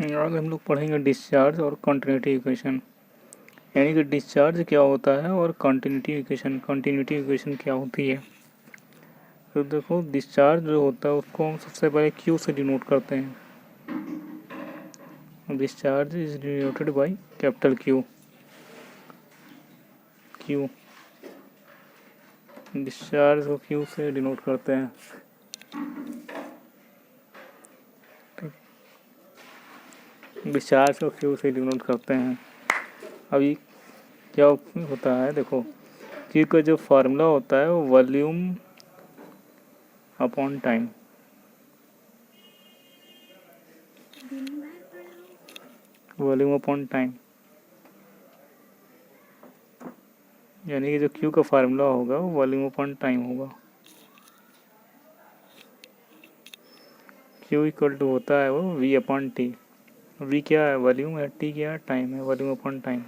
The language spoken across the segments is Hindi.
आज हम लोग पढ़ेंगे डिस्चार्ज और कंटिन्यूटी इक्वेशन। यानी कि डिस्चार्ज क्या होता है और कंटिन्यूटी इक्वेशन क्या होती है। तो देखो, डिस्चार्ज जो होता है उसको हम सबसे पहले क्यू से डिनोट करते हैं। Discharge is denoted by capital Q. Discharge को क्यू से डिनोट करते हैं। डिस्चार्ज को क्यू से डिनोट करते हैं। अभी क्या होता है, देखो, क्यू का जो फार्मूला होता है वो volume upon time. Volume upon time यानी कि जो क्यू का फार्मूला होगा वो वॉल्यूम अपॉन टाइम होगा। क्यू इक्वल टू होता है वो वी अपॉन टी। वी क्या है, वॉल्यूम है, टी क्या है, टाइम है, वॉल्यूम अपॉन टाइम।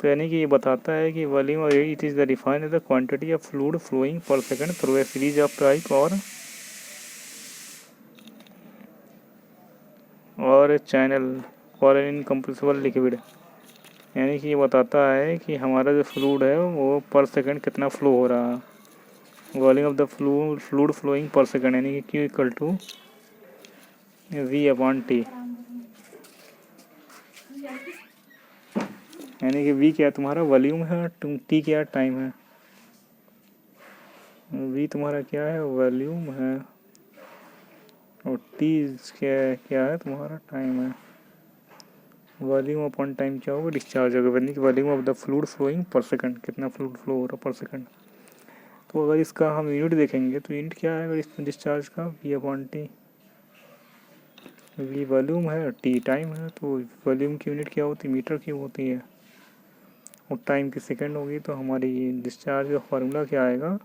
तो यानी कि ये बताता है कि वॉल्यूम और it is the defined the quantity of fluid flowing per second through a series of pipe और channel for an incompressible liquid. यानी कि ये बताता है कि हमारा जो फ्लूइड है वो पर सेकंड कितना फ्लो हो रहा है। Volume of the fluid flowing per second यानी कि Q equal to V upon T. यानी कि वी क्या तुम्हारा वॉल्यूम है, टी क्या टाइम है। वी तुम्हारा क्या है, वॉल्यूम है, और टी क्या है तुम्हारा टाइम है। वॉल्यूम अपॉन टाइम क्या होगा, डिस्चार्ज होगा। यानी कि volume of the fluid flowing per second, कितना फ्लूइड फ्लो हो रहा है पर सेकंड। तो अगर इसका हम यूनिट देखेंगे तो यूनिट क्या है इस डिस्चार्ज का, V upon T. V volume है, टी टाइम है, तो वॉल्यूम की यूनिट क्या होती है, मीटर क्यूब होती है, और टाइम की सेकंड होगी। तो हमारी डिस्चार्ज का फार्मूला क्या आएगा,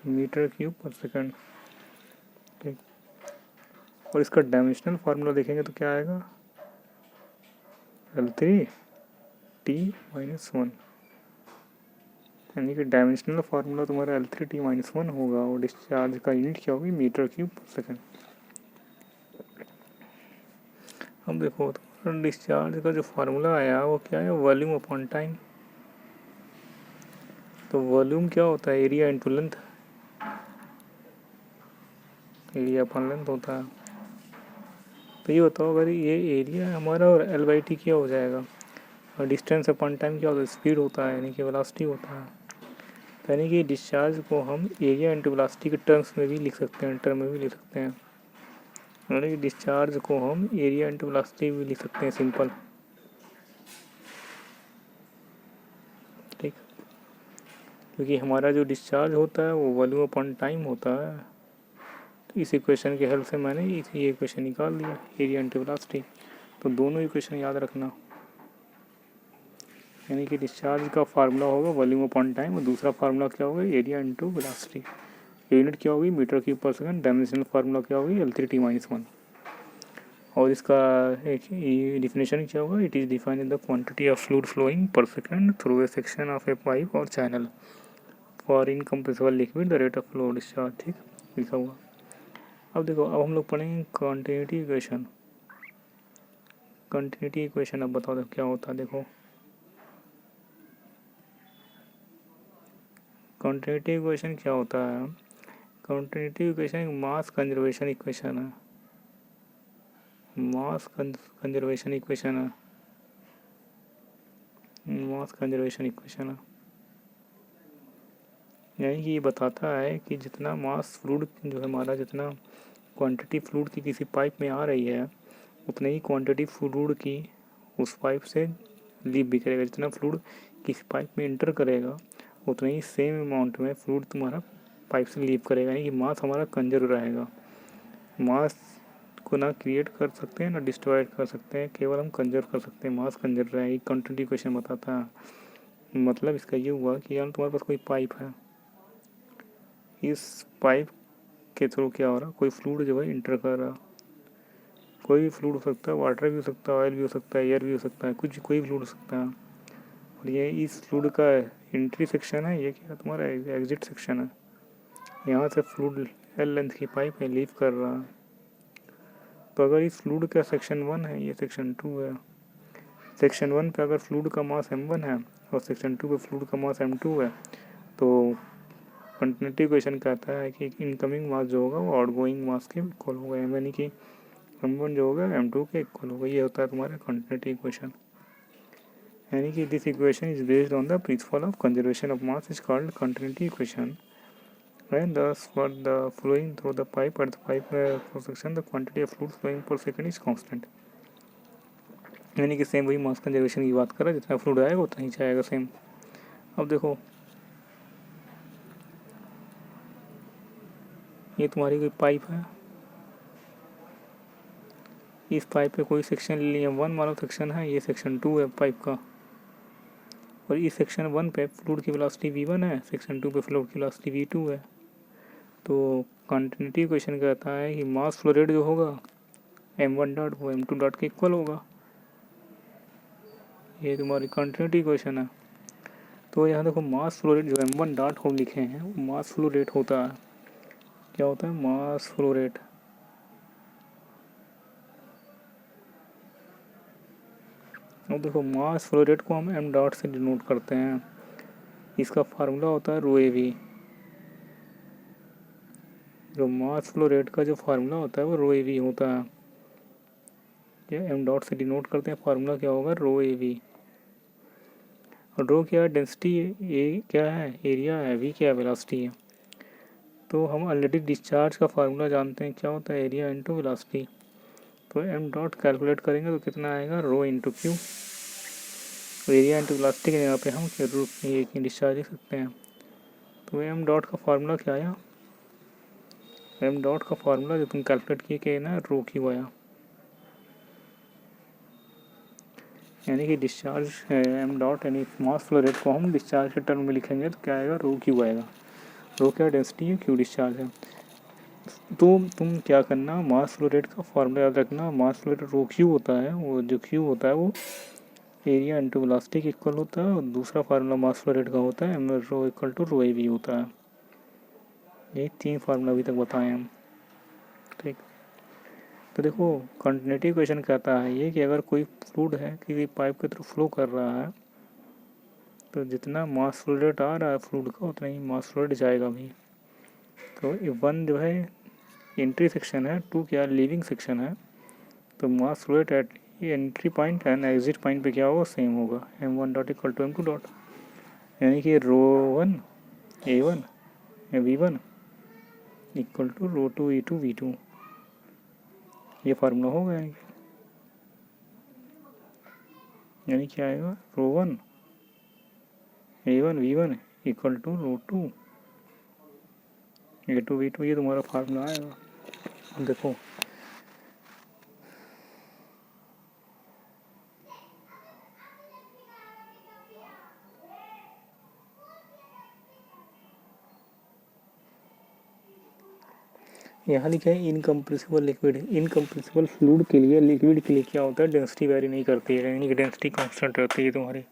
मीटर क्यूब पर सेकंड। ठीक, और इसका डायमेंशनल फार्मूला देखेंगे तो क्या आएगा, L3 T-1। यानी कि डायमेंशनल फार्मूला तुम्हारा L3 T-1 होगा, और डिस्चार्ज का यूनिट क्या होगी, मीटर क्यूब पर सेकंड। अब देखो, तो डिस्चार्ज का जो फार्मूला आया वो क्या है, वॉल्यूम अपॉन टाइम। तो वॉल्यूम क्या होता है, area into length. Area upon length होता है। तो ये बताओ, अगर ये एरिया है हमारा और L/T क्या हो जाएगा, और डिस्टेंस अपॉन टाइम क्या होता है, स्पीड होता है, यानी कि वेलोसिटी होता है। तो यानी कि डिस्चार्ज को हम एरिया इंटू वेलोसिटी के टर्म्स में भी लिख सकते हैं, टर्म में भी लिख सकते हैं। यानी कि डिस्चार्ज को हम एरिया इंटू वेलोसिटी भी लिख सकते हैं, सिंपल। ठीक, क्योंकि हमारा जो डिस्चार्ज होता है वो वॉल्यूम अपॉन टाइम होता है। तो इस इक्वेशन की हेल्प से मैंने ये इक्वेशन निकाल दिया, एरिया इंटू वेलोसिटी। तो दोनों इक्वेशन याद रखना। यानी कि डिस्चार्ज का फार्मूला होगा वॉल्यूम अपॉन टाइम, और दूसरा फार्मूला क्या होगा, एरिया इंटू वेलोसिटी। यूनिट क्या होगी, मीटर क्यूब पर सेकंड। डायमेंशनल फार्मूला क्या होगी, L3 T-1। और इसका एक डिफिनेशन क्या होगा, it is defined in the quantity of fluid flowing per second through a section of a pipe और channel for incompressible liquid the rate of flow discharge. ठीक, लिखा हुआ। अब देखो, अब हम लोग पढ़ेंगे कंटिन्यूटी इक्वेशन। कंटिन्यूटी इक्वेशन अब बताओ देखो क्या होता है। देखो, कंटिन्यूटी इक्वेशन क्या होता है, कंटिन्यूटी इक्वेशन एक मास कंजर्वेशन इक्वेशन है। मास कंजर्वेशन इक्वेशन है। मास कंजर्वेशन इक्वेशन है, यानी कि ये बताता है कि जितना मास फ्लूइड जो है हमारा, जितना क्वांटिटी फ्लूइड की किसी पाइप में आ रही है, उतनी ही क्वांटिटी फ्लूइड की उस पाइप से लीव भी करेगा। जितना फ्लूइड किसी पाइप में इंटर करेगा उतना ही सेम अमाउंट में फ्लूइड तुम्हारा पाइप से लीव करेगा। यानी कि मास हमारा कंजर्व रहेगा। मास को ना क्रिएट कर सकते हैं ना डिस्ट्रॉय कर सकते हैं, केवल हम कंजर्व कर सकते हैं। मास कंजर्व रहेगी, कंटिन्यूटी इक्वेशन बताता है। मतलब इसका ये हुआ कि यार तुम्हारे पास कोई पाइप है, इस पाइप के थ्रू क्या हो रहा, कोई फ्लूइड जो है इंटर कर रहा। कोई भी फ्लूइड हो सकता है, वाटर भी हो सकता है, ऑयल भी हो सकता है, एयर भी हो सकता है, कुछ कोई फ्लूइड हो सकता है। और ये इस फ्लूइड का एंट्री सेक्शन है, ये क्या तुम्हारा एग्जिट सेक्शन है। यहाँ से फ्लूइड एल लेंथ की पाइप है, लीव कर रहा है। तो अगर इस फ्लूइड का सेक्शन 1 है, ये सेक्शन 2 है, सेक्शन 1 पे अगर फ्लूइड का मास m1 है और सेक्शन 2 पे फ्लूइड का मास m2 है, तो कंटिन्यूटी इक्वेशन कहता है कि इनकमिंग मास जो होगा वो आउटगोइंग मास के इक्वल होगा, यानी कि m1 जो होगा m2 के इक्वल होगा। ये होता है तुम्हारा कंटिन्यूटी इक्वेशन, यानी कि this equation is based on the principle of conservation of mass is called continuity equation. And thus for the flowing through the pipe at the pipe cross section the quantity of fluid flowing per second is constant। यानी कि सेम वही मास कंजर्वेशन की बात कर रहा है, जितना फ्लूइड आएगा उतना ही जाएगा सेम। अब देखो ये तुम्हारी कोई पाइप है, इस पाइप पे कोई सेक्शन ले लिया 1 मानो सेक्शन है, ये सेक्शन 2 है पाइप का, और इस सेक्शन 1 पे फ्लूइड की वेलोसिटी v1 है, सेक्शन 2 पे फ्लूइड की वेलोसिटी v2 है। तो कंटिन्यूटी इक्वेशन कहता है कि मास फ्लो रेट जो होगा m1 डॉट वो m2 डॉट के इक्वल होगा। ये तुम्हारी कंटिन्यूटी इक्वेशन है। तो यहाँ देखो मास फ्लो रेट जो m1 डॉट हम लिखे हैं वो मास फ्लो रेट होता है, क्या होता है, मास फ्लो रेट। अब देखो मास फ्लो रेट को हम m डॉट से डिनोट करते हैं, इसका फार्मूला होता है रो ए वी। जो मास फ्लो रेट का जो फार्मूला होता है वो रो ए वी होता है, ये m डॉट से डिनोट करते हैं, फार्मूला क्या होगा, रो ए वी। और रो क्या है, डेंसिटी है, ए क्या है, एरिया है, वी क्या है, वेलोसिटी है। तो हम ऑलरेडी डिस्चार्ज का फार्मूला जानते हैं, क्या होता है, एरिया इंटू वेलोसिटी। तो m डॉट कैलकुलेट करेंगे तो कितना आएगा, rho into Q. Area into velocity के यहाँ पे हम रूट डिस्चार्ज लिख सकते हैं। तो m डॉट का फार्मूला क्या आया, m डॉट का फार्मूला जो तुम कैलकुलेट किए कि ना रो क्यू आया, यानी कि डिस्चार्ज m डॉट यानी मास फ्लो रेट को हम डिस्चार्ज के टर्म में लिखेंगे तो क्या आएगा, रो क्यू आएगा। रो क्या डेंसिटी है, क्यू डिस्चार्ज है। तो तुम क्या करना, मास फ्लो रेट का फार्मूला याद रखना, मास फ्लो रेट रो क्यू होता है, वो जो क्यू होता है वो एरिया इंटू वेलोसिटी के इक्वल होता है, और दूसरा फार्मूला मास फ्लो रेट का होता है M rho equal to rho A V होता है। ये 3 फार्मूला अभी तक बताए हम, ठीक। तो देखो कंटिन्यूटी इक्वेशन कहता है ये कि अगर कोई फ्लूइड है किसी पाइप के थ्रू फ्लो कर रहा है, तो जितना मास फ्लो रेट आ रहा है फ्लूइड का उतना ही मास फ्लो रेट जाएगा भी। तो 1 जो है एंट्री सेक्शन है, 2 क्या लीविंग सेक्शन है, तो मास flow rate at entry point and exit point पे क्या होगा, सेम होगा, m1 dot equal to m2 dot, यानी कि रो 1 a1 v1 equal to row 2 e2 v2। ये फार्मूला होगा, यानी क्या आएगा, रो 1 a1 v1 equal to row 2 a2 v2, ये तुम्हारा फार्मूला आएगा। देखो यहाँ लिखा है इनकम्प्रेसिबल लिक्विड। इनकम्प्रेसिबल फ्लूइड के लिए, लिक्विड के लिए क्या होता है, डेंसिटी वेरी नहीं करती है, यानी कि डेंसिटी कांस्टेंट रहती है तुम्हारी।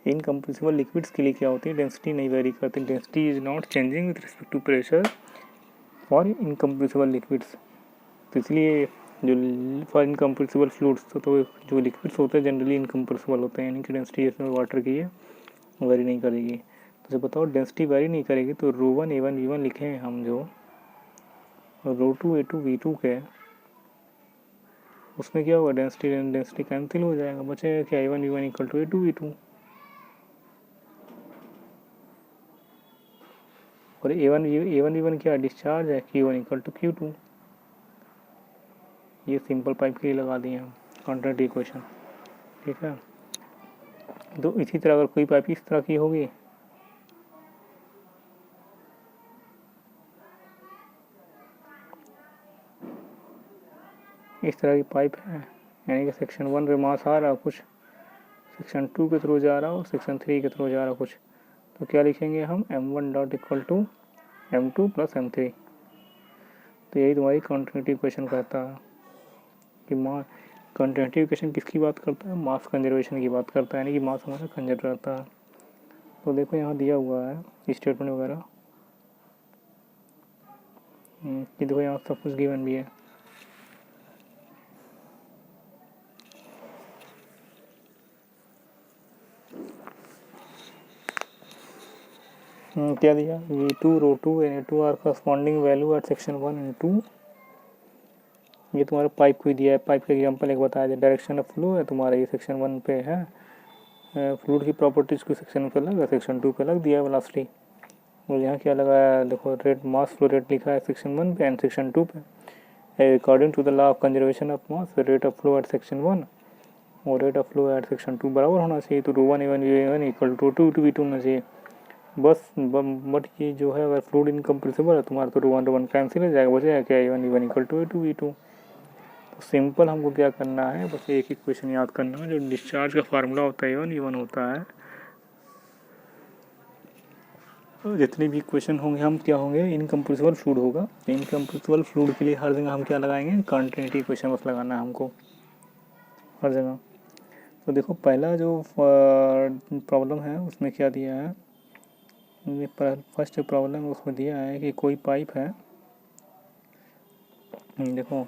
इनकम्प्रेसिबल लिक्विड्स के लिए क्या होती है, डेंसिटी नहीं वेरी करती, density is not changing with respect to pressure for incompressible liquids. तो इसलिए जो फॉर इनकम्प्रेसिबल फ्लूइड्स तो जो लिक्विड्स होते हैं जनरली इनकम्प्रेसिबल होते हैं, यानी कि डेंसिटी इसमें वाटर की है वेरी नहीं करेगी। तो बताओ डेंसिटी वेरी नहीं करेगी तो रो 1 a1 v1 लिखे हैं हम, जो रो 2 a2 v2 के, उसमें क्या होगा, डेंसिटी कैंसिल हो जाएगा, बचेगा क्या, a1 v1 equal to a2 v2। और a1 v1 क्या डिस्चार्ज है, q1 इक्वल टू q2। ये सिंपल पाइप के लिए लगा दिए हम कंटिन्यूटी इक्वेशन, ठीक है। तो इसी तरह अगर कोई पाइप इस तरह की होगी, इस तरह की पाइप है, यानी कि सेक्शन 1 पे मास आ रहा कुछ, सेक्शन 2 के थ्रू जा रहा हो, सेक्शन 3 के थ्रू जा रहा कुछ, तो क्या लिखेंगे हम, m1 dot equal to m2 plus m3। तो यही तुम्हारी कंटिन्यूटी इक्वेशन कहता है कि कंटिन्यूटी इक्वेशन किसकी बात करता है, मास कंजर्वेशन की बात करता है, यानी कि मास हमारा कंजर्व रहता है। तो देखो यहाँ दिया हुआ है स्टेटमेंट वगैरह, कि देखो यहाँ सब कुछ गिवन भी है। क्या दिया, V2 ρ2 Na2 are corresponding value at section 1 and 2। ये तुम्हारा पाइप को ही दिया है, पाइप का एग्जाम्पल एक बताया जाए। डायरेक्शन ऑफ फ्लो है तुम्हारा, ये सेक्शन 1 पे है। फ्लूइड की प्रॉपर्टीज को सेक्शन पे अलग है, सेक्शन 2 पे अलग दिया है वेलोसिटी। और यहाँ क्या लगाया, देखो रेट मास फ्लो रेट लिखा है सेक्शन 1 पे एंड सेक्शन 2 पे। According to the law of conservation of mass, rate of flow at section 1 और rate of flow at section 2 बराबर होना चाहिए। तो ρ1 A1 V1 equal to ρ2 V2 होना चाहिए बस। बट ये जो है अगर फ्लूइड इनकम्प्रेसिबल है तुम्हारा तो ρ1 कैंसिल हो जाएगा, बचेगा क्या A1 V1 equal to A2 V2। तो सिंपल हमको क्या करना है, बस एक ही क्वेश्चन याद करना है। जो डिस्चार्ज का फार्मूला होता है A1 V1 होता है। तो जितने भी क्वेश्चन होंगे हम क्या होंगे, इनकम्प्रेसिबल फ्लूइड होगा। इनकम्प्रेसिबल फ्लूइड के लिए हर जगह हम क्या लगाएंगे, कंटिन्यूटी क्वेश्चन बस लगाना है हमको हर जगह। तो देखो पहला जो प्रॉब्लम है उसमें क्या दिया है, फर्स्ट प्रॉब्लम उसमें दिया है कि कोई पाइप है। देखो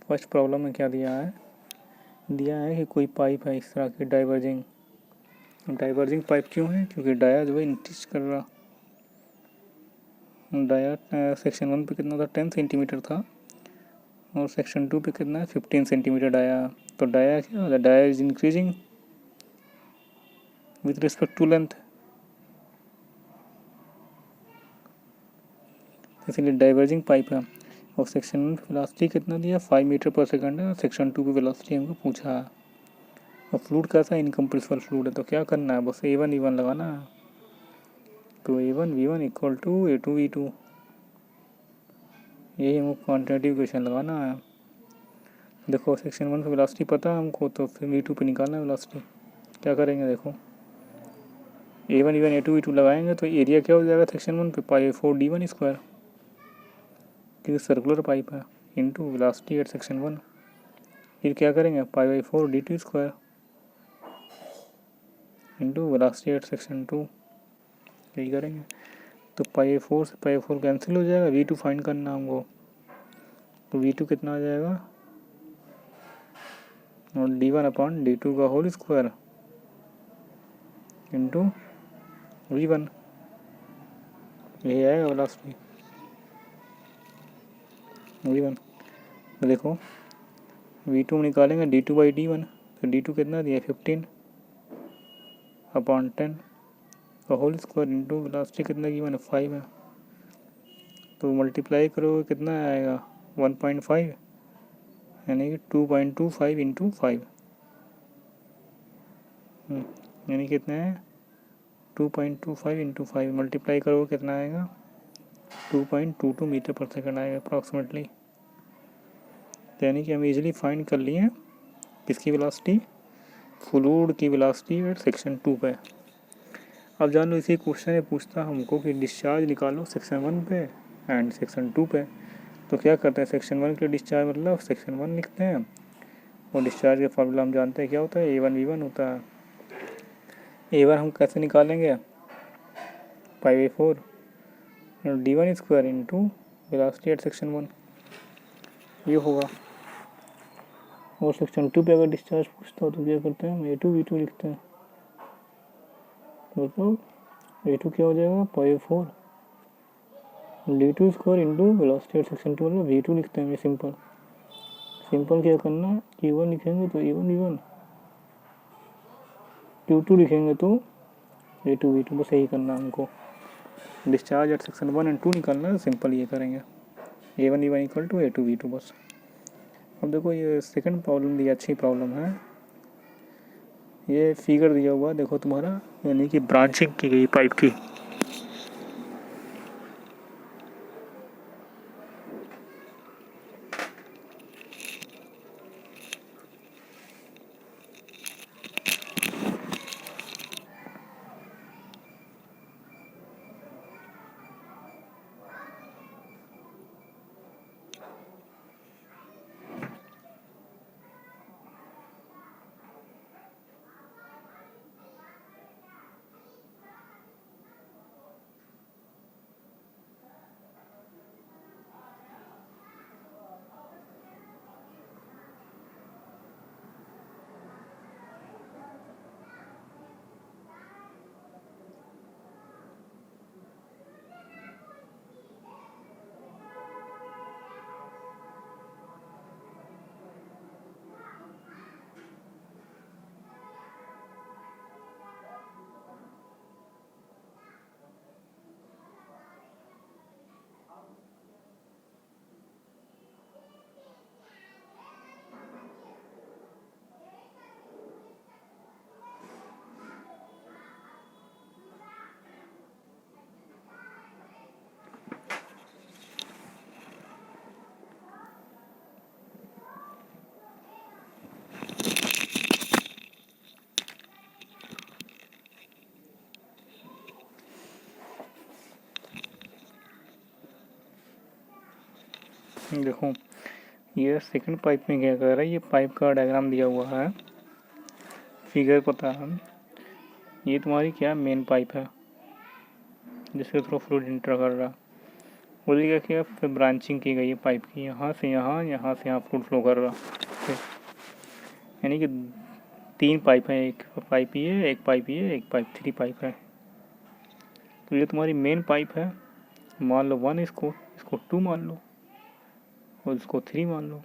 फर्स्ट प्रॉब्लम में क्या दिया है कि कोई पाइप है इस तरह की डाइवर्जिंग पाइप क्यों है, क्योंकि डाया जो है इंक्रीज कर रहा। डाया सेक्शन 1 पे कितना था, 10 सेंटीमीटर था और सेक्शन 2 पे कितना है, 15 सेंटीमीटर डाया। तो डाया क्या होता है, dia is increasing with respect to length, इसलिए डाइवर्जिंग पाइप है। और सेक्शन 1 पे वेलोसिटी कितना दिया, 5 मीटर पर सेकंड है। सेक्शन 2 पे वेलोसिटी हमको पूछा है। और फ्लूइड कैसा इनकम्प्रेसिबल फ्लूइड है, तो क्या करना है, बस A1 V1 लगाना है। तो A1 V1 equal to A2 V2, यही हमको क्वान्टिटेटिव क्वेश्चन लगाना है। देखो सेक्शन 1 पे वेलोसिटी पता है हमको, तो फिर V2 पे निकालना है वेलोसिटी। क्या करेंगे, देखो A1 V1 A2 V2 लगाएंगे तो एरिया क्या हो जाएगा सेक्शन 1 पे, π/4 d1², क्योंकि सर्कुलर पाइप है, इंटू वेलोसिटी एट सेक्शन 1। फिर क्या करेंगे, π/4 d2² into velocity at section 2, यही करेंगे। तो π/4 से π/4 कैंसिल हो जाएगा, V2 फाइंड करना हमको। तो V2 कितना आ जाएगा, और d1/d2 का होल स्क्वायर इंटू V1, यही आएगा वेलोसिटी V1। तो देखो V2 निकालेंगे d2/d1, तो d2 कितना दिया, 15/10 का होल स्क्वायर इंटू वेलोसिटी कितना की, 5 है। तो मल्टीप्लाई करोगे कितना आएगा, 1.5, यानी कि 2.25 इंटू 5, यानी कितना है 2.25 इंटू 5, मल्टीप्लाई करोगे कितना आएगा, 2.22 मीटर पर सेकंड आएगा अप्रॉक्सीमेटली। तो यानी कि हम इजीली फाइंड कर लिए किसकी वेलोसिटी, फ्लूइड की वेलोसिटी एट सेक्शन 2 पे। अब जान लो इसी क्वेश्चन में पूछता हमको कि डिस्चार्ज निकालो सेक्शन 1 पे एंड सेक्शन 2 पे। तो क्या करते हैं, सेक्शन 1 के लिए डिस्चार्ज मतलब सेक्शन 1 लिखते हैं, और डिस्चार्ज का फॉर्मूला हम जानते हैं क्या होता है, A1 V1 होता है। A1 हम कैसे निकालेंगे, π/4 d1² into velocity at section 1, ये होगा। और सेक्शन 2 पे अगर डिस्चार्ज पूछता हो तो क्या करते हैं, हम A2 V2 लिखते हैं। मतलब A2 क्या हो जाएगा, π/4 d2² into velocity at section 2, मतलब V2 लिखते हैं। ये सिंपल क्या करना है, Q1 लिखेंगे तो A1 V1, Q2 लिखेंगे तो A2 V2, बस यही करना है हमको। डिस्चार्ज एट सेक्शन 1 एंड 2 निकालना है, सिंपल ये करेंगे, A1 V1 equal to A2 V2 बस। अब देखो ये सेकंड प्रॉब्लम दिया, अच्छी प्रॉब्लम है। ये फिगर दिया हुआ देखो तुम्हारा, यानी कि ब्रांचिंग की गई पाइप की। देखो ये सेकंड पाइप में क्या कर रहा है, ये पाइप का डायग्राम दिया हुआ है, फिगर पता है। ये तुम्हारी क्या मेन पाइप है जिसके थ्रू फ्लूइड इंटर कर रहा। बोलिएगा कि फिर ब्रांचिंग की गई है पाइप की, यहाँ से यहाँ, यहाँ से यहाँ फ्लूइड फ्लो कर रहा। यानी कि 3 पाइप हैं, एक पाइप ये, एक पाइप ये, एक पाइप 3 पाइप है। तो ये तुम्हारी मेन पाइप है, मान लो 1 इसको 2 मान लो और इसको 3 मान लो।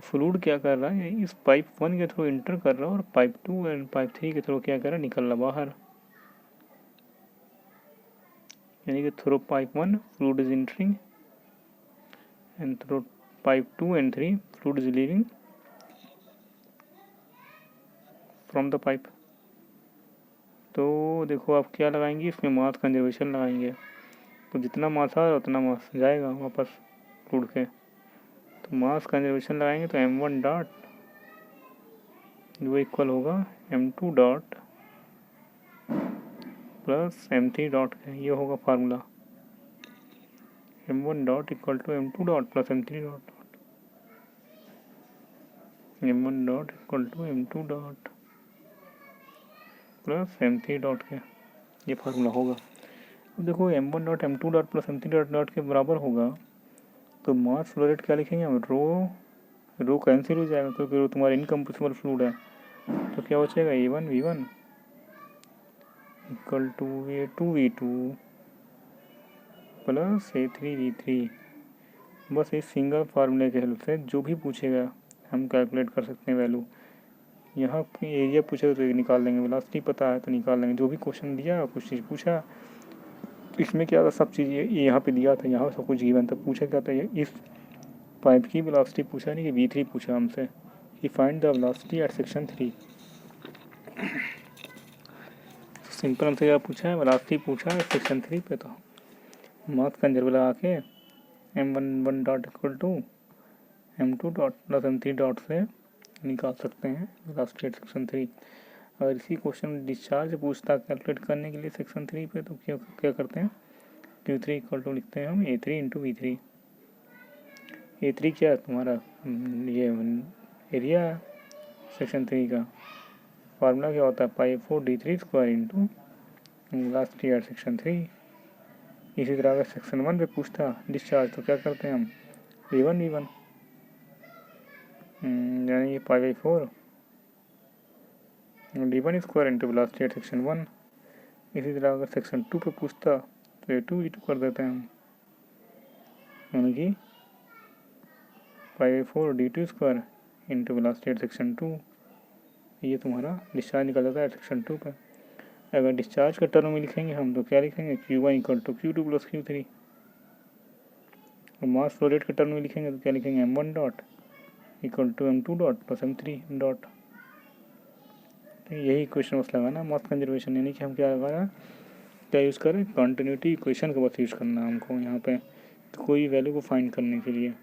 फ्लूइड क्या कर रहा है, इस पाइप 1 के थ्रू इंटर कर रहा है और पाइप 2 एंड पाइप 3 के थ्रू क्या कर रहा है, निकल रहा बाहर। यानी कि through pipe 1 fluid is entering and through pipe 2 and 3 fluid is leaving from the pipe. तो देखो आप क्या लगाएंगे, इसमें मास कंजर्वेशन लगाएंगे। तो जितना मास आ रहा उतना मास जाएगा वापस फ्लूइड के। तो मास कंजर्वेशन लगाएंगे तो m1 डॉट वो इक्वल होगा m2 dot plus m3 dot, ये होगा formula. m1 dot equal to m2 dot plus m3 dot, m1 dot equal to m2 dot plus m3 dot के, ये फार्मूला होगा। अब देखो m1 dot m2 dot plus m3 dot के बराबर होगा, तो मास फ्लो रेट क्या लिखेंगे हम, रो कैंसिल हो जाएगा क्योंकि रो तुम्हारा इनकम्प्रेसिबल फ्लूइड है। तो क्या बचेगा, A1 V1 equal to A2 V2 plus A3 V3। बस इस सिंगल फार्मूले के हेल्प से जो भी पूछेगा हम कैलकुलेट कर सकते हैं वैल्यू। यहाँ एरिया पूछेगा तो निकाल लेंगे, वेलोसिटी पता है तो निकाल लेंगे। जो भी क्वेश्चन दिया कुछ चीज़ पूछा, तो इसमें क्या था, सब चीज़ ये यहाँ पे दिया था, यहाँ सब कुछ गिवन था। पूछा क्या था, इस पाइप की वेलोसिटी पूछा नहीं कि V3 पूछा हमसे कि find the velocity at section 3। तो सिंपल हमसे क्या पूछा है, वेलोसिटी पूछा है सेक्शन 3 पे। तो मास कंजर्व लगा के m1 dot equal to m2 dot plus m3 dot से निकाल सकते हैं वेलोसिटी एट सेक्शन 3। अगर इसी क्वेश्चन में डिस्चार्ज पूछता कैलकुलेट करने के लिए सेक्शन 3 पे, तो क्या करते हैं, Q3 इक्वल टू लिखते हैं हम A3 इंटू V3। A3 क्या है तुम्हारा, ये एरिया है सेक्शन 3 का। फार्मूला क्या होता है, π4d3 square into velocity at section 3। इसी तरह अगर सेक्शन 1 पे पूछता डिस्चार्ज, तो क्या करते हैं हम V1 यानी π/4 d1 square into velocity at section 1। इसी तरह अगर सेक्शन 2 पे पूछता तो A2 V2 कर देते हैं हम, यानी कि π/4 d2 square into velocity at section 2। ये तुम्हारा डिस्चार्ज निकल जाता है सेक्शन 2 पर। अगर डिस्चार्ज का टर्म में लिखेंगे हम तो क्या लिखेंगे, Q1 equal to Q2 plus Q3। और मास फ्लो रेट के टर्म में लिखेंगे तो क्या लिखेंगे, m1 dot equal to m2 dot plus m3 dot. तो यही इक्वेशन बस लगाना मास कंजर्वेशन, यानी कि हम क्या लगाना, क्या यूज़ करें, कॉन्टिन्यूटी इक्वेशन का बस यूज़ करना है हमको यहाँ पे कोई वैल्यू को फाइंड करने के लिए।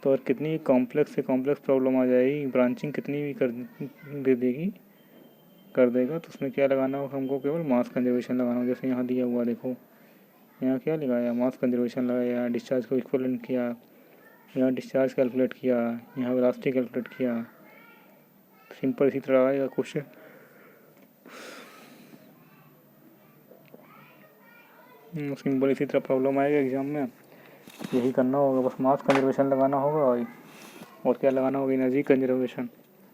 तो और कितनी कॉम्प्लेक्स से कॉम्प्लेक्स प्रॉब्लम आ जाएगी, ब्रांचिंग कितनी भी कर देगा, तो उसमें क्या लगाना होगा हमको, केवल मास कंजर्वेशन लगाना हो। जैसे यहाँ दिया हुआ देखो, यहाँ क्या लगाया, मास कंजर्वेशन लगाया, डिस्चार्ज को इक्विवेलेंट किया, यहाँ डिस्चार्ज कैलकुलेट किया, यहाँ वेलोसिटी कैलकुलेट किया। सिंपल इसी तरह आएगा क्वेश्चन। सिंपल इसी तरह प्रॉब्लम आएगा एग्जाम में। यही करना होगा, बस मास कंजर्वेशन लगाना होगा और क्या लगाना होगा, एनर्जी कंजर्वेशन।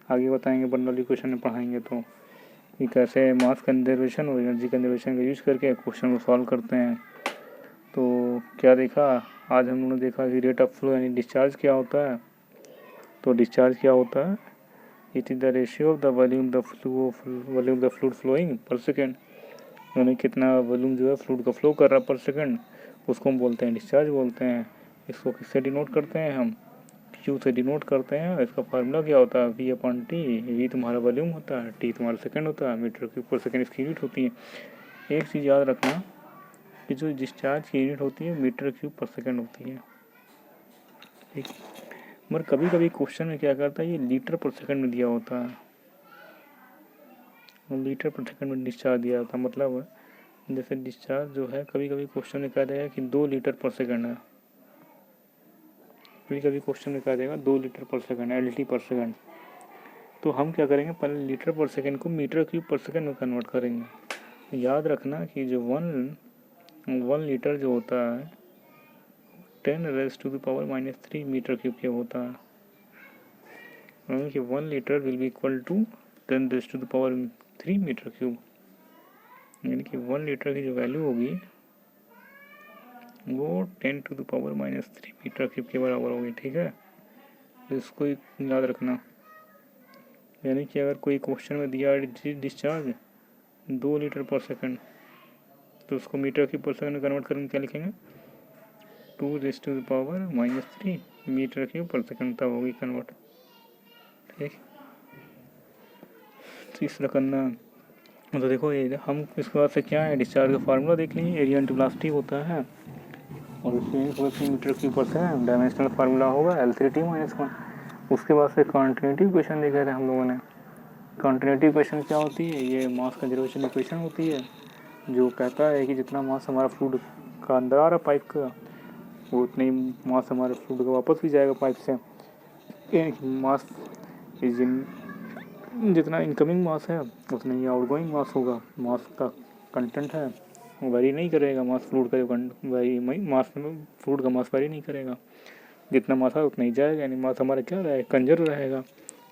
आगे बताएंगे बर्नौली क्वेश्चन में पढ़ाएंगे तो कि कैसे मास कंजर्वेशन और एनर्जी कंजर्वेशन का यूज़ करके क्वेश्चन को सॉल्व करते हैं। तो क्या देखा आज हम लोगों ने, देखा कि रेट ऑफ फ्लो यानी डिस्चार्ज क्या होता है। तो डिस्चार्ज क्या होता है, it is the ratio of the volume the fluid flowing per second, यानी कितना वॉल्यूम जो है फ्लूइड का फ्लो कर रहा है पर सेकेंड, उसको हम बोलते हैं डिस्चार्ज बोलते हैं। इसको किससे डिनोट करते हैं हम, Q से डिनोट करते हैं। इसका फार्मूला क्या होता है, V/T। V तुम्हारा वॉल्यूम होता है, T तुम्हारा सेकंड होता है, मीटर क्यूब पर सेकंड इसकी यूनिट होती है। एक चीज़ याद रखना कि जो डिस्चार्ज की यूनिट होती है मीटर क्यूब पर सेकंड होती है, ठीक। मगर कभी कभी क्वेश्चन में क्या करता है, ये लीटर पर सेकंड में दिया होता है, लीटर पर सेकंड में डिस्चार्ज दिया होता है। मतलब जैसे डिस्चार्ज जो है कभी कभी क्वेश्चन में कह देगा कि 2 लीटर पर सेकंड है, कभी कभी क्वेश्चन में कह देगा 2 लीटर पर सेकंड, LT पर सेकंड। तो हम क्या करेंगे, पहले लीटर पर सेकंड को मीटर क्यूब पर सेकंड में कन्वर्ट करेंगे। याद रखना कि जो 1 लीटर जो होता है 10⁻³ मीटर क्यूब के होता है, यानी कि 1 litre will be equal to 10⁻³ metre cube, यानी कि 1 लीटर की जो वैल्यू होगी वो 10⁻³ मीटर क्यूब के बराबर होगी। ठीक है, तो इसको याद रखना। यानी कि अगर कोई क्वेश्चन में दिया डिस्चार्ज 2 लीटर पर सेकंड, तो उसको मीटर क्यूब पर सेकंड में कन्वर्ट करेंगे, क्या लिखेंगे 2⁻³ मीटर क्यूब पर सेकंड, तब होगी कन्वर्ट। ठीक, तो इस तरह करना। तो देखो ये हम इसके बाद से क्या है, डिस्चार्ज का फार्मूला देख लीजिए, एरिया इंटू वेलोसिटी होता है और इसमें मीटर क्यूब पर सेकंड डायमेंशनल फार्मूला होगा L3T-1। उसके बाद से कॉन्टिन्यूटी इक्वेशन देखे थे हम लोगों ने। कॉन्टिन्यूटी इक्वेशन क्या होती है, ये मास कंजर्वेशन इक्वेशन होती है, जो कहता है कि जितना मास हमारा फ्लूइड का अंदर आ रहा है पाइप का, वो उतना ही मास हमारे फ्लूइड का वापस भी जाएगा पाइप से। मास जितना इनकमिंग मास है उतना ही आउटगोइंग मास होगा। मास का कंटेंट है वो वेरी नहीं करेगा, मास फ्लूइड का जो मास फ्लूइड का मास वेरी नहीं करेगा, जितना मास है उतना ही जाएगा, यानी मास हमारा क्या रहेगा, कंजर्व रहेगा।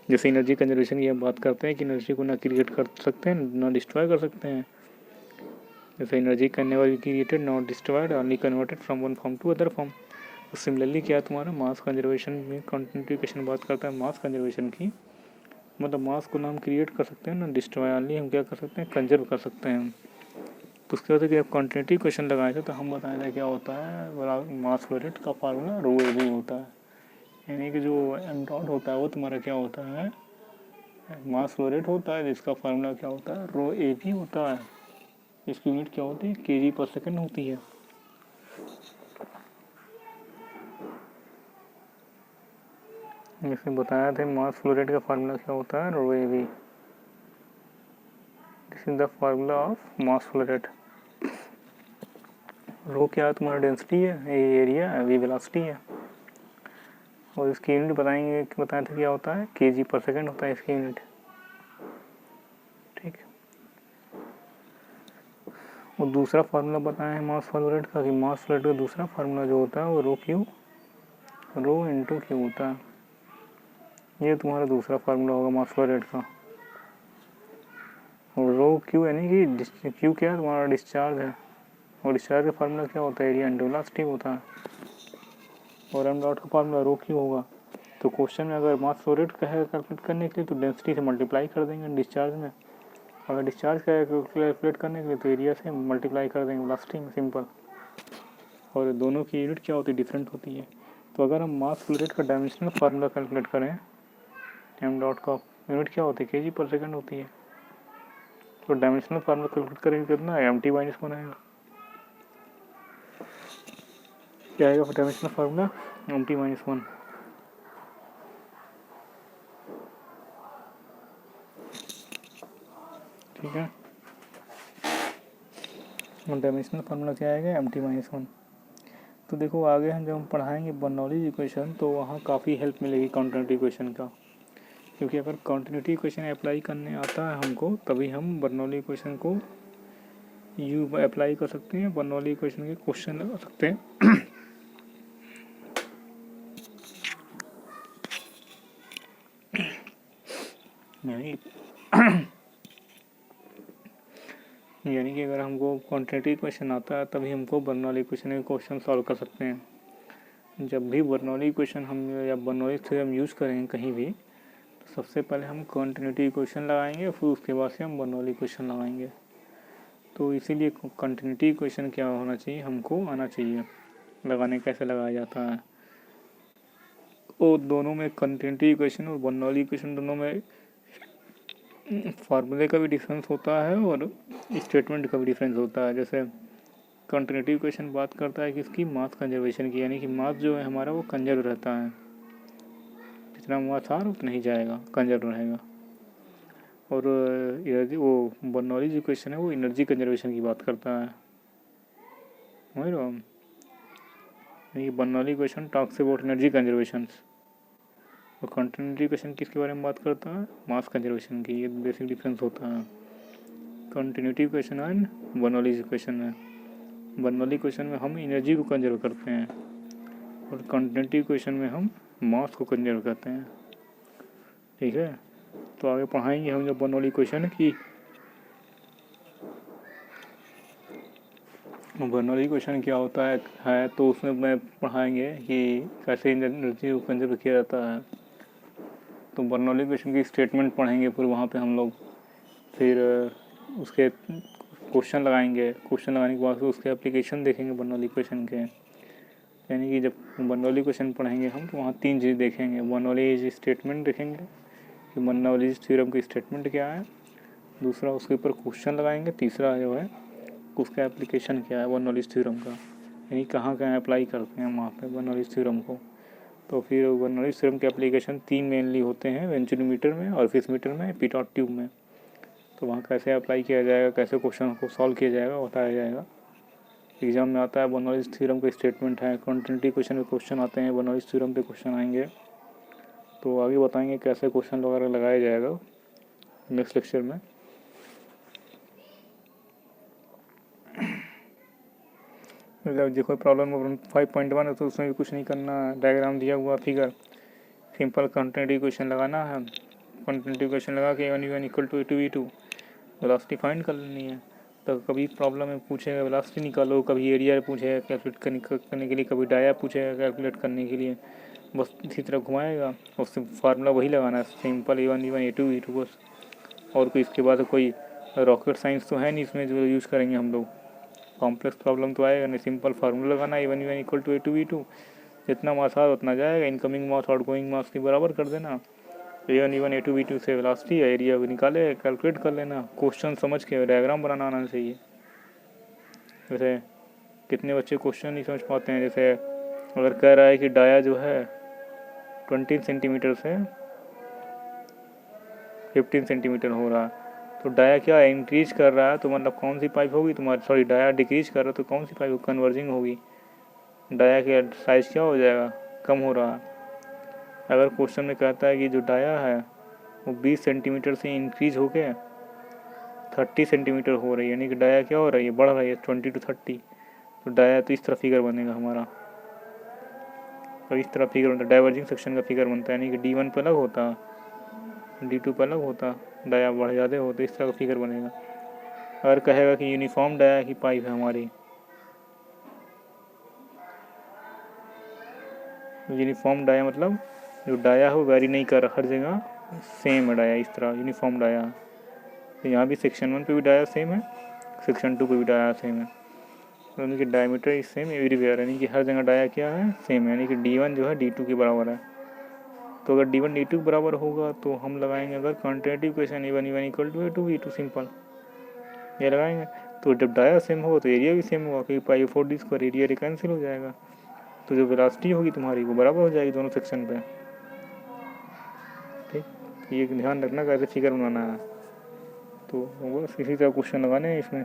जैसे एनर्जी कंजर्वेशन की हम बात करते हैं कि एनर्जी को ना क्रिएट कर सकते हैं ना डिस्ट्रॉय कर सकते हैं। जैसे energy can never be created not destroyed, only converted from one form to other form. तो सिमिलरली क्या तुम्हारा मास कंजर्वेशन में कॉन्टिन्यूटी इक्वेशन बात करता है मास कंजर्वेशन की, मतलब मास को ना हम क्रिएट कर सकते हैं ना डिस्ट्रॉय, ओनली हम क्या कर सकते हैं, कंजर्व कर सकते हैं। तो उसके बाद जब कॉन्टिन्यूटी इक्वेशन लगाए थे तो हम बताए थे क्या होता है, मास फ्लो रेट का फार्मूला ρAV होता है, यानी कि जो m डॉट होता है वो तुम्हारा क्या होता है, मास फ्लो रेट होता है, जिसका फार्मूला क्या होता है, ρAV होता है। इसकी यूनिट क्या होती है, kg पर सेकंड होती है। इसमें बताया था मास फ्लो रेट का फार्मूला क्या होता है, ρAV। This is the formula of mass flow rate. Rho क्या है तुम्हारा, डेंसिटी है, ये एरिया है, वी वेलोसिटी है, और इसकी यूनिट बताएंगे कि बताया था क्या होता है, kg पर सेकंड होता है इसकी यूनिट। ठीक, और दूसरा फार्मूला बताया है मास फ्लो रेट का, कि मास फ्लो रेट का दूसरा फार्मूला जो होता है वो रो इंटू क्यू होता है। ये तुम्हारा दूसरा फार्मूला होगा मास फ्लो रेट का। और रो क्यू यानी कि क्यू क्या है, तुम्हारा डिस्चार्ज है, और डिस्चार्ज का फार्मूला क्या होता है, एरिया इंटू वेलोसिटी होता है, और m डॉट का फार्मूला रो क्यू होगा। तो क्वेश्चन में अगर मास फ्लो रेट का है कैलकुलेट करने के लिए तो डेंसिटी से मल्टीप्लाई कर देंगे डिस्चार्ज में, अगर डिस्चार्ज का है कैलकुलेट करने के लिए तो एरिया से मल्टीप्लाई कर देंगे वेलोसिटी में, सिंपल। और दोनों की यूनिट क्या होती है, डिफरेंट होती है। तो अगर हम मास फ्लो रेट का डायमेंशनल फार्मूला कैलकुलेट करें, m डॉट का यूनिट क्या होती है, kg पर सेकंड होती है, तो डायमेंशनल फार्मूला कैलकुलेट करेंगे कितना है, mt-1 आएगा। क्या आएगा डायमेंशनल फार्मूला, mt-1। ठीक है, डायमेंशनल फार्मूला क्या आएगा, mt-1। तो देखो आगे हम जब हम पढ़ाएंगे बर्नौलीज इक्वेशन तो वहाँ काफ़ी हेल्प मिलेगी कॉन्टिन्यूटी इक्वेशन का, क्योंकि अगर कॉन्टिन्यूटी इक्वेशन अप्लाई करने आता है हमको तभी हम बर्नौली इक्वेशन को अप्लाई कर सकते हैं, बर्नौली इक्वेशन के क्वेश्चन लगा सकते हैं। यानी कि अगर हमको क्वांटिटी इक्वेशन आता है तभी हमको बर्नौली इक्वेशन के क्वेश्चन सॉल्व कर सकते हैं। जब भी बर्नौली इक्वेशन हम या बर्नौली थ्योरम यूज़ करेंगे कहीं भी, तो सबसे पहले हम कंटिन्यूटी इक्वेशन लगाएंगे, फिर उसके बाद से हम बर्नौली इक्वेशन लगाएंगे। तो इसीलिए कंटिन्यूटी इक्वेशन क्या होना चाहिए, हमको आना चाहिए, लगाने कैसे लगाया जाता है। और दोनों में कंटिन्यूटी इक्वेशन और बर्नौली इक्वेशन दोनों में फार्मूले का भी डिफरेंस होता है और स्टेटमेंट का भी डिफरेंस होता है। जैसे कंटिन्यूटी इक्वेशन बात करता है किसकी, मास कंजर्वेशन की, यानी कि मास जो है हमारा वो कंजर्व रहता है, जितना मास आ उतना ही जाएगा, कंजर्व रहेगा। और एनर्जी वो बर्नौलीज इक्वेशन है वो एनर्जी कंजर्वेशन की बात करता है, समझ लो। यानी Bernoulli question talks about energy conservation, और कंटिन्यूटी क्वेश्चन किसके बारे में बात करता है, मास कंजर्वेशन की। ये बेसिक डिफरेंस होता है continuity question and Bernoulli question में। बर्नौली क्वेश्चन में हम एनर्जी को कंजर्व करते हैं और कंटिन्यूटी क्वेश्चन में हम मास को कंजर्व करते हैं। ठीक है, तो आगे पढ़ाएंगे हम जब बर्नौली क्वेश्चन की बर्नौली क्वेश्चन क्या होता है तो उसमें मैं पढ़ाएंगे कि कैसे एनर्जी को कंजर्व किया जाता है। तो बर्नौली क्वेश्चन की स्टेटमेंट पढ़ेंगे, फिर वहाँ पे हम लोग फिर उसके क्वेश्चन लगाएंगे। क्वेश्चन लगाने के बाद उसके एप्लीकेशन देखेंगे बर्नौली क्वेश्चन के। यानी कि जब बर्नौली क्वेश्चन पढ़ेंगे हम तो वहाँ 3 चीज़ देखेंगे। बर्नौली स्टेटमेंट देखेंगे कि बर्नौली थ्योरम की स्टेटमेंट क्या है, दूसरा उसके ऊपर क्वेश्चन लगाएंगे, तीसरा जो है उसका एप्लीकेशन क्या है बर्नौली थ्योरम का, यानी कहाँ कहाँ अप्लाई करते हैं वहाँ पे बर्नौली थ्योरम को। तो फिर बर्नौली थ्योरम के एप्लीकेशन 3 मेनली होते हैं, वेंचुरीमीटर में, ऑरिफिस मीटर में, पिटॉट ट्यूब में। तो वहाँ कैसे अप्लाई किया जाएगा, कैसे क्वेश्चन को सॉल्व किया जाएगा बताया जाएगा। एग्जाम में आता है बर्नौली थ्योरम का स्टेटमेंट है, कंटिन्यूटी क्वेश्चन में क्वेश्चन आते हैं, बर्नौली थ्योरम पे क्वेश्चन आएंगे। तो आगे बताएंगे कैसे क्वेश्चन वगैरह लगाया जाएगा नेक्स्ट लेक्चर में। मतलब जो कोई प्रॉब्लम 5.1 है तो उसमें भी कुछ नहीं करना, डायग्राम दिया हुआ फिगर, सिंपल कंटिन्यूटी क्वेश्चन लगाना है। कंटिन्यूटी क्वेश्चन लगा के A1 equal to A2 velocity find कर लेनी है। तो कभी प्रॉब्लम में पूछेगा वेलोसिटी निकालो, कभी एरिया पूछेगा कैलकुलेट करने के लिए, कभी डाया पूछेगा कैलकुलेट करने के लिए, बस इसी तरह घुमाएगा। उससे फार्मूला वही लगाना है, सिंपल A1 A2 बस। और कोई इसके बाद कोई रॉकेट साइंस तो है नहीं इसमें जो यूज़ करेंगे हम लोग, कॉम्प्लेक्स प्रॉब्लम तो आएगा नहीं। सिंपल फार्मूला लगाना A1 इक्वल टू A2 जितना मास आए उतना जाएगा, इनकमिंग मास आउटगोइंग मास की बराबर कर देना। A1 A2 से वेलोसिटी एरिया निकाले कैलकुलेट कर लेना। क्वेश्चन समझ के डायग्राम बनाना आना चाहिए। जैसे कितने बच्चे क्वेश्चन नहीं समझ पाते हैं, जैसे अगर कह रहा है कि डाया जो है 20 सेंटीमीटर से 15 सेंटीमीटर हो रहा है, तो डाया क्या है इंक्रीज कर रहा है, तो मतलब कौन सी पाइप होगी तुम्हारी, सॉरी डाया डिक्रीज कर रहा है तो कौन सी पाइप कन्वर्जिंग होगी, डाया का साइज़ क्या हो जाएगा, कम हो रहा है। अगर क्वेश्चन में कहता है कि जो डाया है वो 20 सेंटीमीटर से इंक्रीज होकर 30 सेंटीमीटर हो रही है, यानी कि डाया क्या हो रही है, बढ़ रही है 20 to 30, तो डाया तो इस तरह फिगर बनेगा हमारा, और इस तरह फिगर बनता है, डाइवर्जिंग सेक्शन का फिगर बनता है, यानी कि D1 पर अलग होता, D2 पर अलग होता, डाया बढ़ ज़्यादा होता, इस तरह का फिगर बनेगा। अगर कहेगा कि यूनिफॉर्म डाया की पाइप है हमारी, यूनिफॉर्म डाया मतलब जो डाया हो वेरी नहीं कर, हर जगह सेम है डाया, इस तरह यूनिफॉर्म डाया। तो यहाँ भी सेक्शन 1 पे भी डाया सेम है, सेक्शन 2 पे भी डाया सेम है, तो यानी कि डायमीटर इज सेम एवरीवेयर, यानी कि हर जगह डाया क्या है सेम है, यानी कि D1 जो है D2 के बराबर है। तो अगर D1 D2 के बराबर होगा तो हम लगाएंगे अगर continuity question A1 equal to A2 simple ये लगाएंगे। तो जब डाया सेम होगा तो एरिया भी सेम होगा, क्योंकि पाई 4D स्क्वायर एरिया कैंसिल हो जाएगा, तो जो वेलोसिटी होगी तुम्हारी वो बराबर हो जाएगी दोनों सेक्शन पे। ठीक, ये ध्यान रखना कैसे फिगर बनाना है। तो बस इसी तरह क्वेश्चन लगाने हैं इसमें।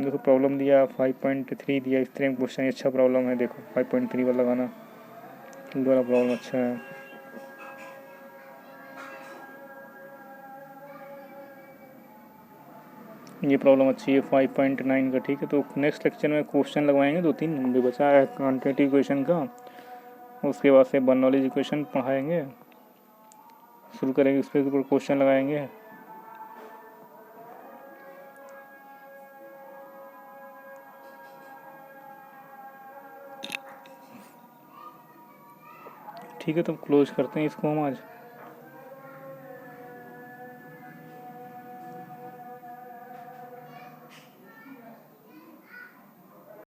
देखो प्रॉब्लम दिया 5.3 दिया, इस तरह क्वेश्चन अच्छा प्रॉब्लम है, देखो 5.3 वाला लगाना, वाला प्रॉब्लम अच्छा है। ये प्रॉब्लम अच्छी है 5.9 का। ठीक है, तो नेक्स्ट लेक्चर में क्वेश्चन लगवाएंगे 2-3 भी बचा है क्वांटिटी इक्वेशन का, उसके बाद से बर्नौली इक्वेशन पढ़ाएंगे, शुरू करेंगे, उस पर ऊपर क्वेश्चन लगाएंगे। ठीक है, तो क्लोज करते हैं इसको हम आज।